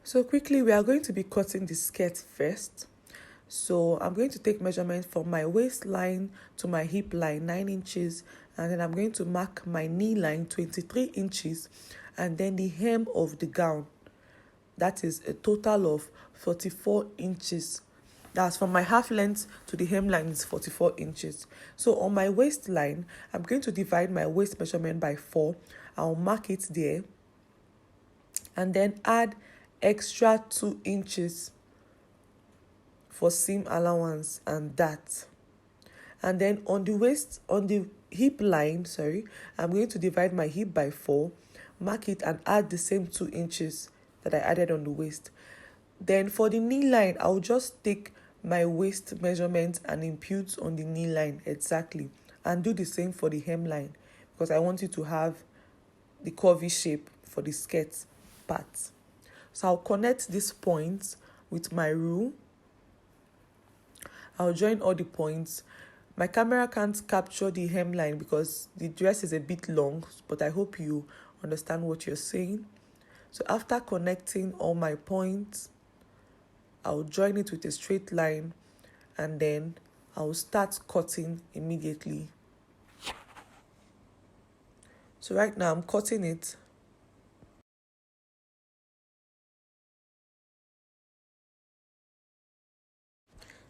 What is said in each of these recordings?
So quickly, we are going to be cutting the skirt first. So I'm going to take measurement from my waistline to my hip line, 9 inches. And then I'm going to mark my knee line, 23 inches. And then the hem of the gown, that is a total of 44 inches. That's from my half length to the hemline is 44 inches. So on my waistline, I'm going to divide my waist measurement by 4. I'll mark it there. And then add extra 2 inches for seam allowance and that. And then on the hip line, I'm going to divide my hip by 4, mark it and add the same 2 inches that I added on the waist. Then for the knee line, I'll just take my waist measurement and impute on the knee line exactly, and do the same for the hemline because I want it to have the curvy shape for the skirt part. So I'll connect these points with my rule. I'll join all the points. My camera can't capture the hemline because the dress is a bit long, but I hope you understand what you're saying. So after connecting all my points, I'll join it with a straight line and then I'll start cutting immediately. So right now I'm cutting it.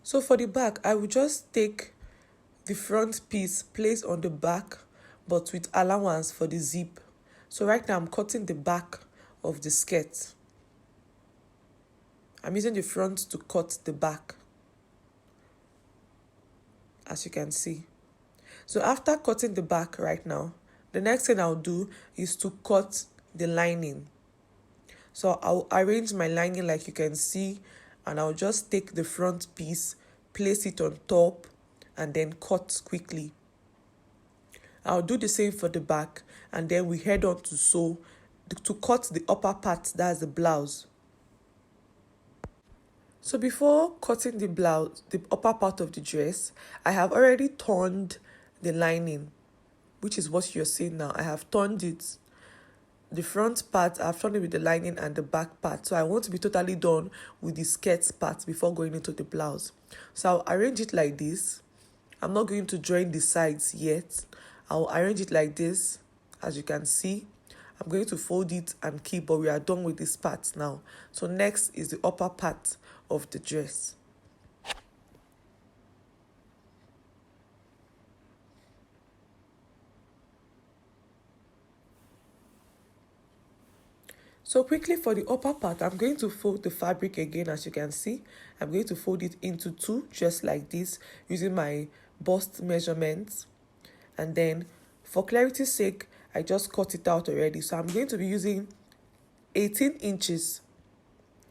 So for the back, I will just take the front piece, place on the back, but with allowance for the zip. So right now I'm cutting the back of the skirt. I'm using the front to cut the back, as you can see. So after cutting the back right now, the next thing I'll do is to cut the lining. So I'll arrange my lining like you can see, and I'll just take the front piece, place it on top, and then cut quickly. I'll do the same for the back, and then we head on to cut the upper part, that's the blouse. So before cutting the blouse, the upper part of the dress, I have already turned the lining, which is what you're seeing now. I have turned it. The front part, I've turned it with the lining and the back part. So I want to be totally done with the skirt part before going into the blouse. So I'll arrange it like this. I'm not going to join the sides yet. I'll arrange it like this, as you can see. I'm going to fold it and keep, but we are done with this part now. So next is the upper part of the dress. So quickly for the upper part, I'm going to fold the fabric again, as you can see. I'm going to fold it into 2, just like this, using my bust measurements. And then, for clarity's sake, I just cut it out already. So I'm going to be using 18 inches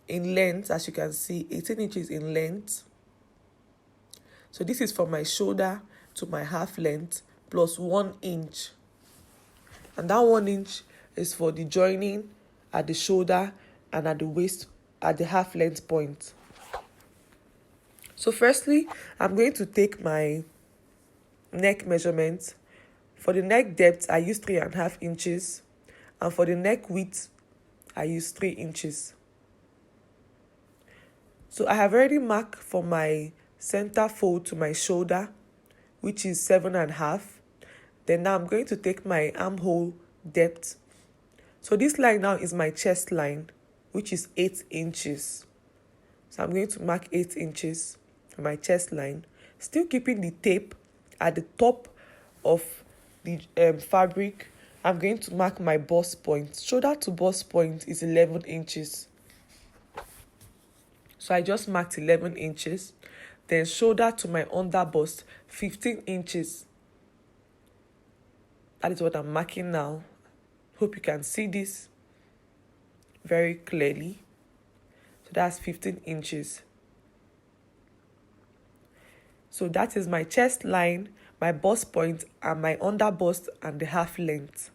in length, as you can see, 18 inches in length. So this is from my shoulder to my half length, plus 1 inch. And that 1 inch is for the joining at the shoulder and at the waist at the half length point. So firstly, I'm going to take my neck measurement. For the neck depth, I use 3.5 inches. And for the neck width, I use 3 inches. So I have already marked for my center fold to my shoulder, which is 7.5. Then now I'm going to take my armhole depth. So this line now is my chest line, which is 8 inches. So I'm going to mark 8 inches for my chest line, still keeping the tape at the top of the fabric. I'm going to mark my bust point. Shoulder to bust point is 11 inches. So I just marked 11 inches. Then shoulder to my under bust, 15 inches. That is what I'm marking now. Hope you can see this very clearly. So that's 15 inches. So that is my chest line, my bust point, and my under bust and the half length.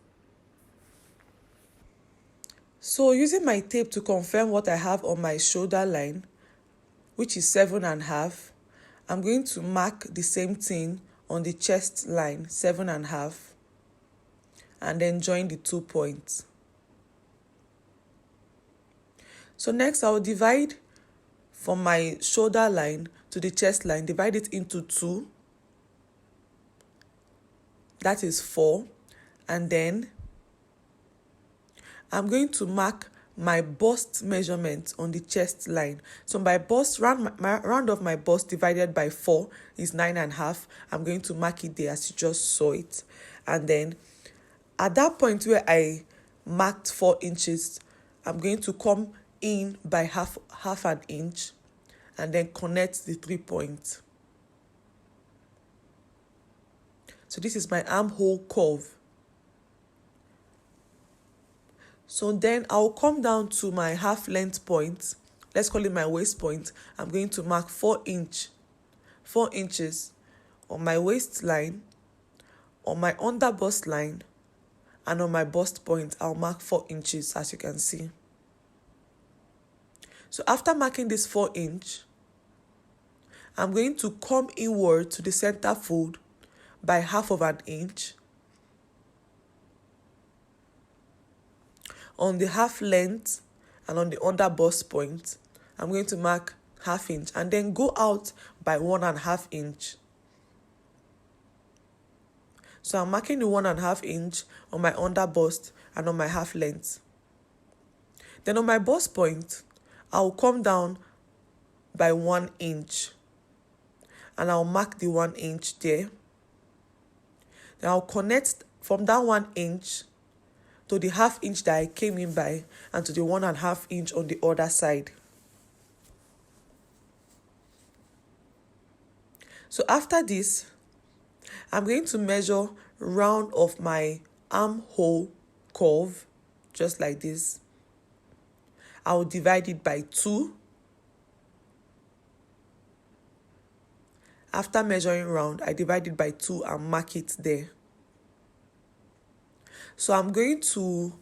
So using my tape to confirm what I have on my shoulder line, which is 7.5, I'm going to mark the same thing on the chest line, 7.5, and then join the 2 points. So next I'll divide from my shoulder line to the chest line, divide it into 2. That is 4. And then I'm going to mark my bust measurement on the chest line. So my bust, round of my bust divided by 4 is 9.5. I'm going to mark it there as you just saw it. And then at that point where I marked 4 inches, I'm going to come in by half an inch and then connect the 3 points. So this is my armhole curve. So then I'll come down to my half length point. Let's call it my waist point. I'm going to mark 4 inches on my waistline, on my under bust line, and on my bust point. I'll mark 4 inches, as you can see. So after marking this 4 inch, I'm going to come inward to the center fold by half of an inch on the half length, and on the under bust point I'm going to mark half inch and then go out by 1.5 inch. So I'm marking the 1.5 inch on my under bust and on my half length. Then on my bust point, I'll come down by 1 inch and I'll mark the 1 inch there. Then I'll connect from that 1 inch to the half inch that I came in by and to the 1.5 inch on the other side. So after this, I'm going to measure round of my armhole curve, just like this. I'll divide it by 2. After measuring round, I divide it by 2 and mark it there. So I'm going to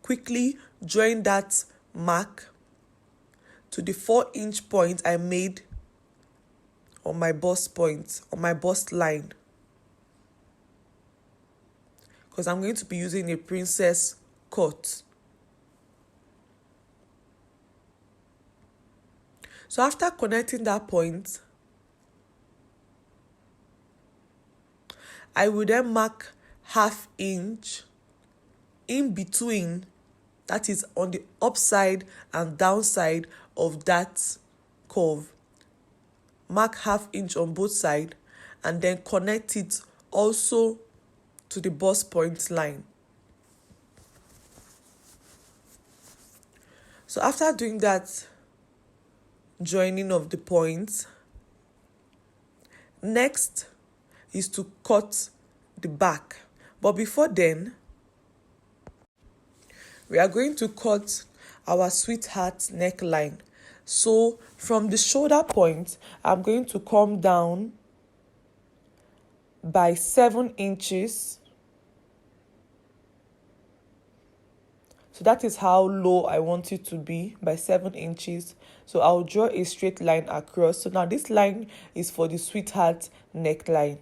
quickly join that mark to the 4-inch point I made on my bust point, on my bust line, because I'm going to be using a princess cut. So after connecting that point, I will then mark half inch in between, that is on the upside and downside of that curve. Mark half inch on both sides and then connect it also to the bust point line. So after doing that joining of the points, next is to cut the back. But before then, we are going to cut our sweetheart neckline. So from the shoulder point, I'm going to come down by 7 inches. So that is how low I want it to be, by 7 inches. So I'll draw a straight line across. So now this line is for the sweetheart neckline.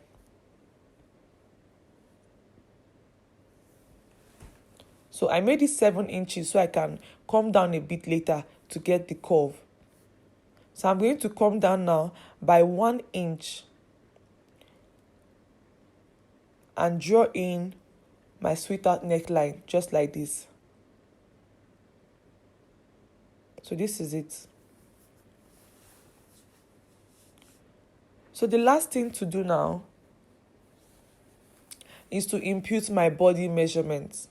So I made it 7 inches so I can come down a bit later to get the curve. So I'm going to come down now by 1 inch and draw in my sweetheart neckline, just like this. So this is it. So the last thing to do now is to impute my body measurements.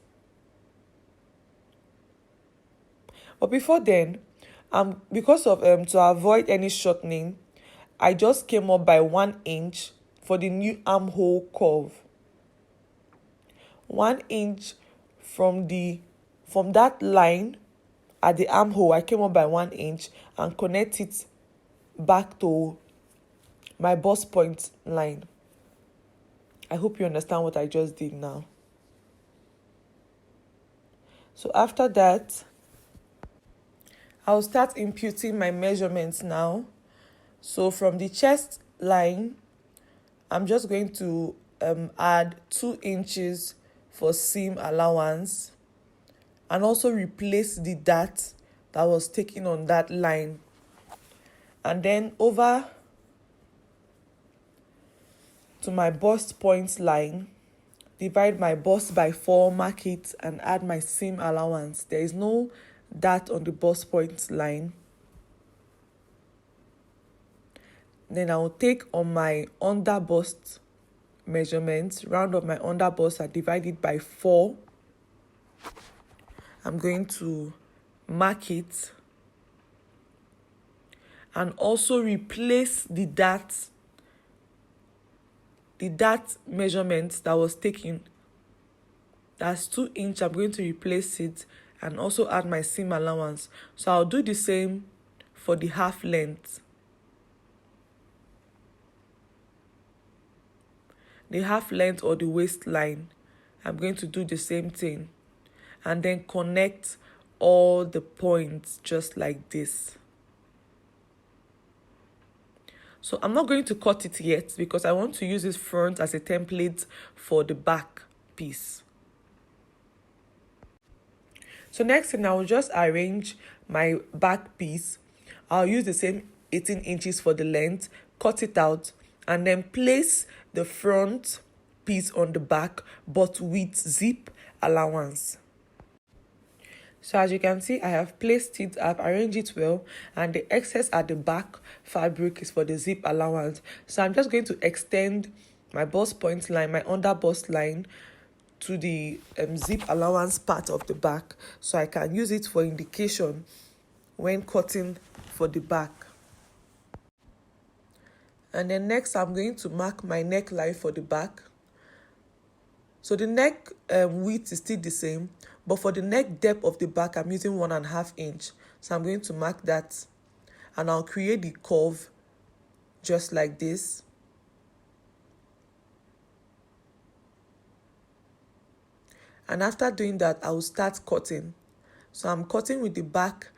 But before then, because of to avoid any shortening, I just came up by 1 inch for the new armhole curve. 1 inch from that line at the armhole, I came up by 1 inch and connect it back to my bust point line. I hope you understand what I just did now. So after that, I'll start imputing my measurements now. So from the chest line, I'm just going to add 2 inches for seam allowance and also replace the dart that was taken on that line. And then over to my bust point line, divide my bust by 4, mark it, and add my seam allowance. There is no dart on the bust point line. Then I will take on my under bust measurement, round up my under bust and divide it by 4. I'm going to mark it and also replace the dart measurement that was taken. That's 2 inch. I'm going to replace it and also add my seam allowance. So I'll do the same for the half length. The half length or the waistline, I'm going to do the same thing and then connect all the points just like this. So I'm not going to cut it yet because I want to use this front as a template for the back piece. So next thing, I will just arrange my back piece. I'll use the same 18 inches for the length, cut it out, and then place the front piece on the back, but with zip allowance. So as you can see, I have placed it, I've arranged it well, and the excess at the back fabric is for the zip allowance. So I'm just going to extend my bust point line, my under bust line, to the zip allowance part of the back, so I can use it for indication when cutting for the back. And then next, I'm going to mark my neckline for the back. So the neck width is still the same, but for the neck depth of the back, I'm using 1.5 inch. So I'm going to mark that, and I'll create the curve just like this. And after doing that, I will start cutting. So I'm cutting with the back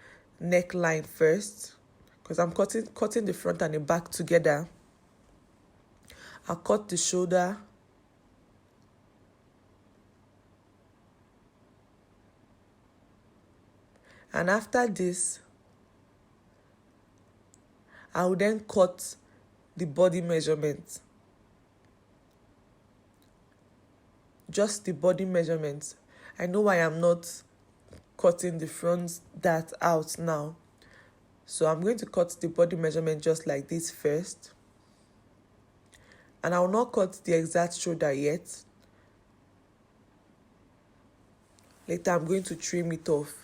neckline first, because I'm cutting the front and the back together. I'll cut the shoulder. And after this, I will then cut the body measurement. Just the body measurement. I know why I'm not cutting the front dart out now. So I'm going to cut the body measurement just like this first. And I will not cut the exact shoulder yet. Later, I'm going to trim it off.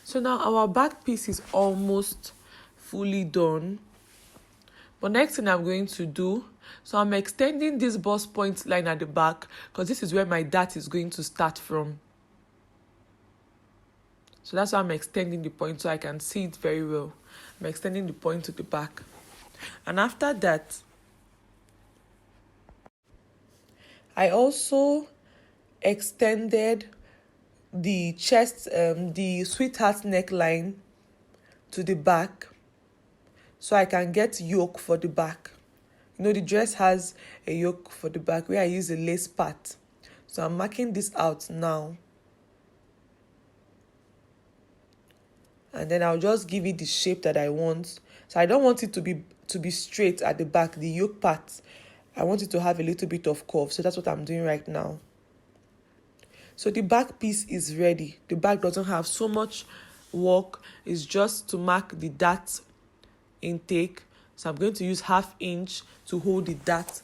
So now our back piece is almost fully done. But next thing I'm going to do, so I'm extending this bust point line at the back because this is where my dart is going to start from. So that's why I'm extending the point so I can see it very well. I'm extending the point to the back. And after that, I also extended the chest, the sweetheart neckline to the back so I can get yoke for the back. You know, the dress has a yoke for the back where I use a lace part. So I'm marking this out now. And then I'll just give it the shape that I want. So I don't want it to be straight at the back, the yoke part. I want it to have a little bit of curve. So that's what I'm doing right now. So the back piece is ready. The back doesn't have so much work. It's just to mark the dart intake. So I'm going to use 1/2 inch to hold the dart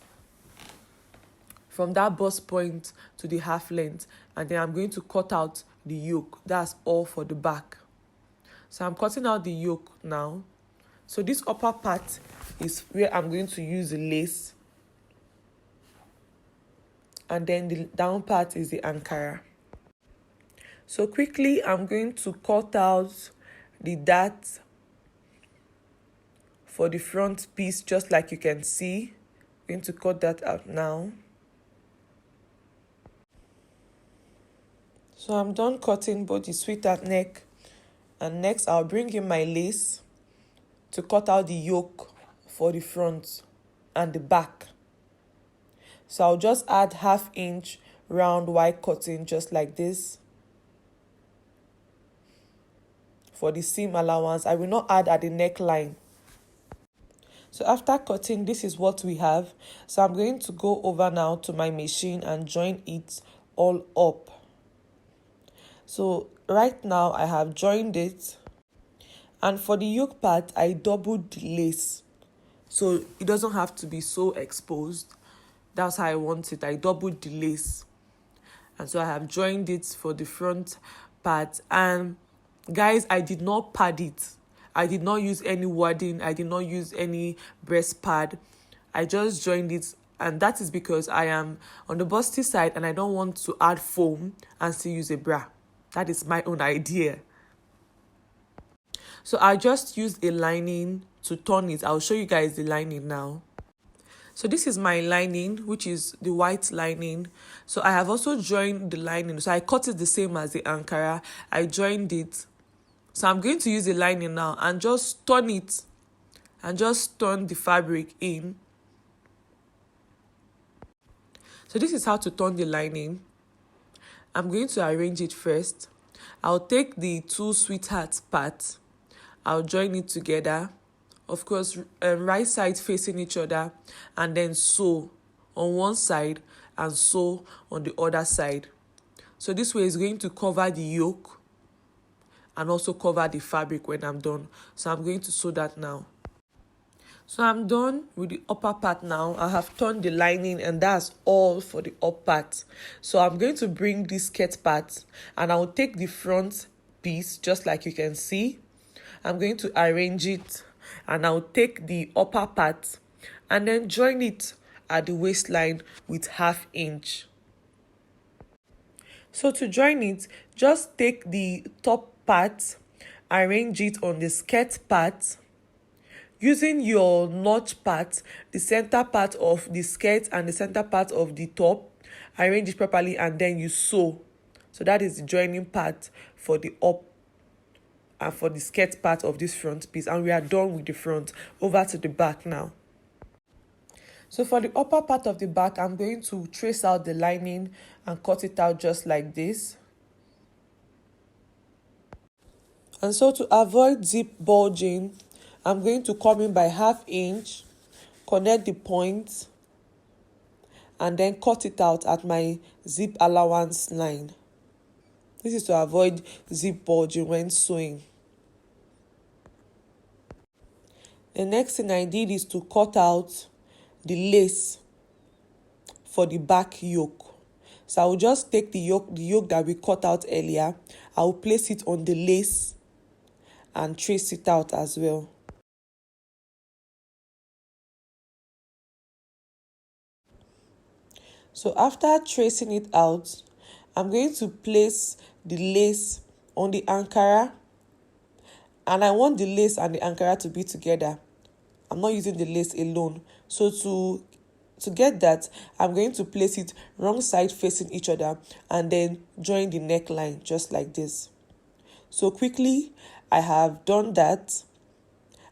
from that bust point to the half length. And then I'm going to cut out the yoke. That's all for the back. So I'm cutting out the yoke now. So this upper part is where I'm going to use the lace. And then the down part is the ANKARA. So quickly, I'm going to cut out the dart for the front piece, just like you can see. I'm going to cut that out now. So I'm done cutting both the sweetheart neck, and next I'll bring in my lace to cut out the yoke for the front and the back. So I'll just add 1/2 inch round wide cutting just like this. for the seam allowance. I will not add at the neckline. So after cutting, this is what we have. So I'm going to go over now to my machine and join it all up. So right now I have joined it, and for the yoke part I doubled the lace so it doesn't have to be so exposed. That's how I want it. I doubled the lace, and so I have joined it for the front part. And guys, I did not pad it. I did not use any wadding. I did not use any breast pad. I just joined it, and that is because I am on the busty side and I don't want to add foam and still use a bra. That is my own idea. So I just used a lining to turn it. I'll show you guys the lining now. So this is my lining, which is the white lining. So I have also joined the lining. So I cut it the same as the Ankara. I joined it. So I'm going to use the lining now and just turn it, and just turn the fabric in. So this is how to turn the lining. I'm going to arrange it first. I'll take the two sweethearts part. I'll join it together. Of course, right side facing each other, and then sew on one side and sew on the other side. So this way is going to cover the yoke and also cover the fabric when I'm done. So I'm going to sew that now. So I'm done with the upper part now. I have turned the lining, and that's all for the up part. So I'm going to bring this skirt part, and I'll take the front piece just like you can see. I'm going to arrange it, and I'll take the upper part and then join it at the waistline with 1/2 inch. So to join it, just take the top part, arrange it on the skirt part. Using your notch part, the center part of the skirt and the center part of the top, arrange it properly and then you sew. So that is the joining part for the up and for the skirt part of this front piece. And we are done with the front. Over to the back now. So for the upper part of the back, I'm going to trace out the lining and cut it out just like this. And so to avoid zip bulging, I'm going to come in by 1/2 inch, connect the point, and then cut it out at my zip allowance line. This is to avoid zip bulging when sewing. The next thing I did is to cut out the lace for the back yoke. So I will just take the yoke that we cut out earlier. I will place it on the lace and trace it out as well. So after tracing it out, I'm going to place the lace on the Ankara, and I want the lace and the Ankara to be together. I'm not using the lace alone. So to get that, I'm going to place it wrong side facing each other and then join the neckline just like this. So quickly, I have done that,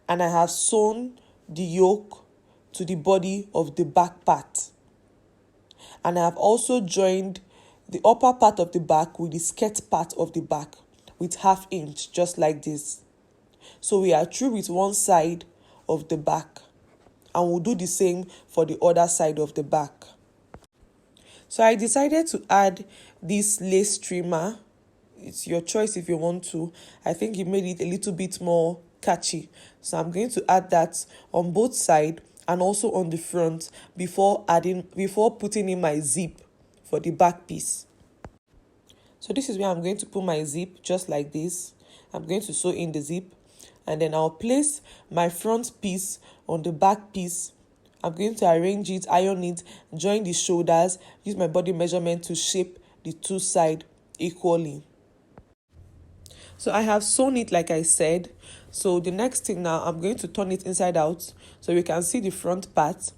and I have sewn the yoke to the body of the back part. And I have also joined the upper part of the back with the skirt part of the back with 1/2 inch, just like this. So we are through with one side of the back, and we'll do the same for the other side of the back. So I decided to add this lace trimmer. It's your choice if you want to. I think it made it a little bit more catchy. So I'm going to add that on both sides and also on the front before putting in my zip for the back piece. So this is where I'm going to put my zip, just like this. I'm going to sew in the zip, and then I'll place my front piece on the back piece. I'm going to arrange it, iron it, join the shoulders, use my body measurement to shape the two sides equally. So I have sewn it like I said. So the next thing now, I'm going to turn it inside out so we can see the front part.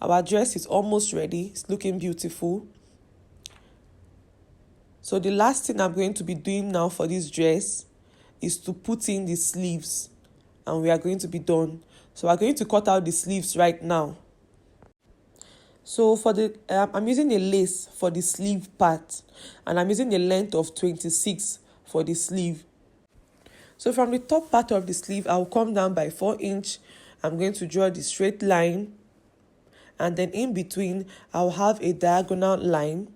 Our dress is almost ready. It's looking beautiful. So the last thing I'm going to be doing now for this dress is to put in the sleeves, and we are going to be done. So we're going to cut out the sleeves right now. So for the I'm using a lace for the sleeve part, and I'm using a length of 26 for the sleeve. So from the top part of the sleeve, I'll come down by 4 inch. I'm going to draw the straight line, and then in between I'll have a diagonal line,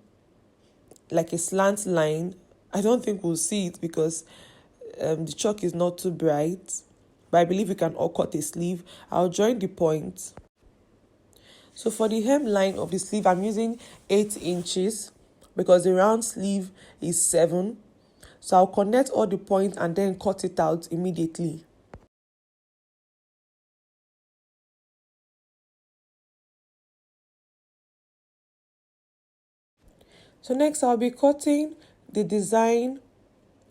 like a slant line. I don't think we'll see it because the chalk is not too bright, but I believe we can all cut a sleeve. I'll join the point. So for the hemline of the sleeve, I'm using 8 inches because the round sleeve is 7. So I'll connect all the points and then cut it out immediately. So next I'll be cutting the design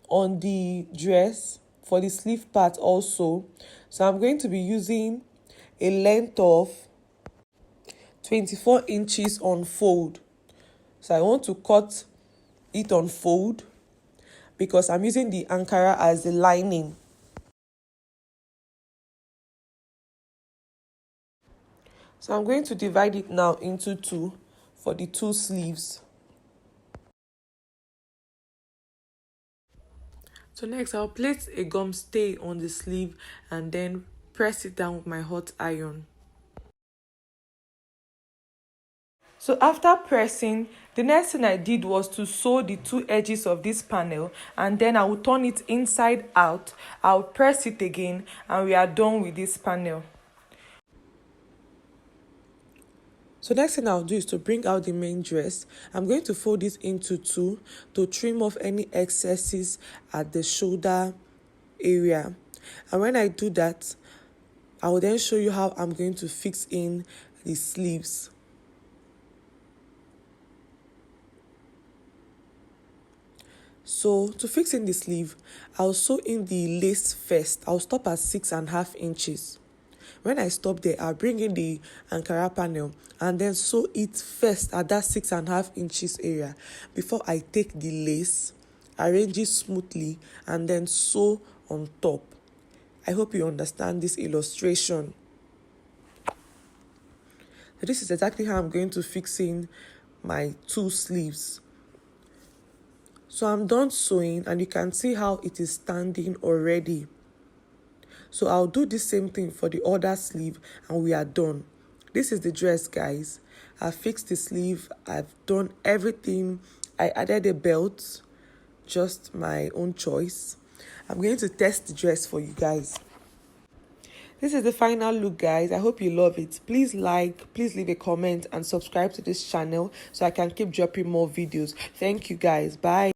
on the dress for the sleeve part also. So I'm going to be using a length of 24 inches on fold. So I want to cut it on fold because I'm using the Ankara as the lining. So I'm going to divide it now into 2 for the 2 sleeves. So next I'll place a gum stay on the sleeve and then press it down with my hot iron. So after pressing, the next thing I did was to sew the 2 edges of this panel, and then I will turn it inside out. I'll press it again and we are done with this panel. So next thing I'll do is to bring out the main dress. I'm going to fold this into 2 to trim off any excesses at the shoulder area. And when I do that, I will then show you how I'm going to fix in the sleeves. So to fix in the sleeve, I'll sew in the lace first. I'll stop at 6.5 inches. When I stop there, I'll bring in the Ankara panel and then sew it first at that 6.5 inches area before I take the lace, arrange it smoothly, and then sew on top. I hope you understand this illustration. So this is exactly how I'm going to fix in my 2 sleeves. So I'm done sewing and you can see how it is standing already. So I'll do the same thing for the other sleeve and we are done. This is the dress, guys. I've fixed the sleeve. I've done everything. I added a belt, just my own choice. I'm going to test the dress for you guys. This is the final look, guys. I hope you love it. Please like, please leave a comment and subscribe to this channel so I can keep dropping more videos. Thank you, guys. Bye.